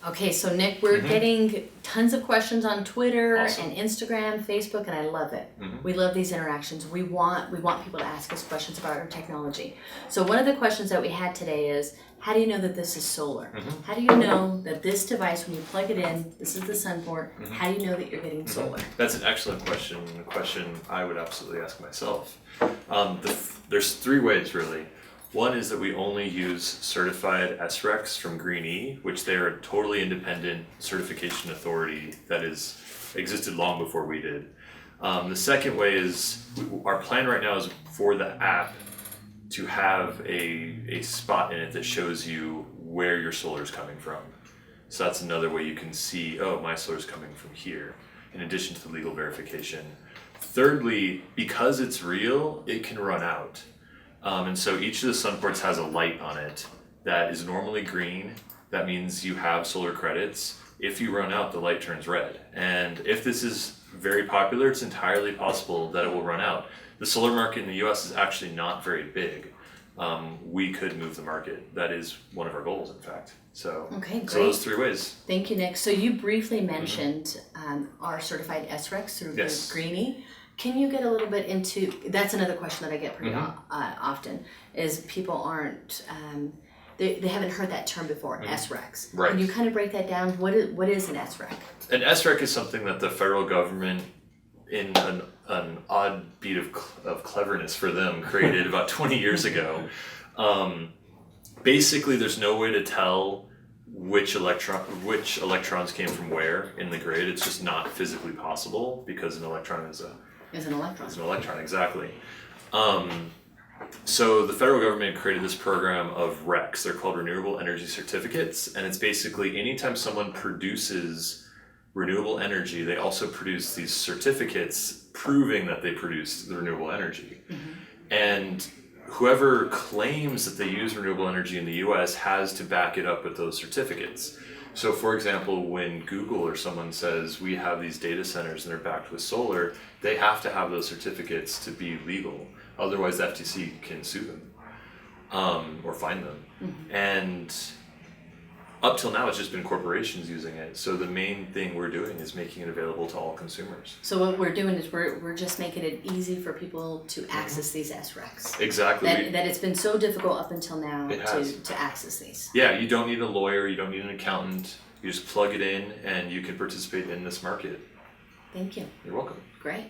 Okay, so Nick, we're getting tons of questions on Twitter Awesome. and Instagram, Facebook, and I love it. We love these interactions. We want people to ask us questions about our technology. So one of the questions that we had today is, how do you know that this is solar? How do you know that this device, when you plug it in, this is the sun port, how do you know that you're getting solar? That's an excellent question, a question I would absolutely ask myself. There's three ways really. One is that we only use certified SRECs from Green E, which they are a totally independent certification authority that has existed long before we did. The second way is our plan right now is for the app to have a spot in it that shows you where your solar is coming from. So that's another way you can see, oh, my solar is coming from here, in addition to the legal verification. Thirdly, because it's real, it can run out. And so each of the sun ports has a light on it that is normally green. That means you have solar credits. If you run out, the light turns red. And if this is very popular, it's entirely possible that it will run out. The solar market in the US is actually not very big. We could move the market. That is one of our goals, in fact. So, Okay, great. so those three ways. Thank you, Nick. So you briefly mentioned our certified SRECs through Yes. Greenie. Can you get a little bit into, that's another question that I get pretty often, is people aren't, they haven't heard that term before, SRECs. Right. Can you kind of break that down? What is an SREC? An SREC is something that the federal government, in an odd beat of cleverness for them, created about 20 years ago. Basically, there's no way to tell which electrons came from where in the grid. It's just not physically possible because an electron is Is an electron. an electron, exactly. So the federal government created this program of RECs. They're called Renewable Energy Certificates, and it's basically anytime someone produces renewable energy, they also produce these certificates proving that they produced the renewable energy. And whoever claims that they use renewable energy in the US has to back it up with those certificates. So for example, when Google or someone says we have these data centers and they're backed with solar, they have to have those certificates to be legal. Otherwise the FTC can sue them or fine them. And up till now it's just been corporations using it. So the main thing we're doing is making it available to all consumers. So what we're doing is we're just making it easy for people to access these SRECs. Exactly. That it's been so difficult up until now It has. to access these. Yeah, you don't need a lawyer, you don't need an accountant. You just plug it in and you can participate in this market. Thank you. You're welcome. Great.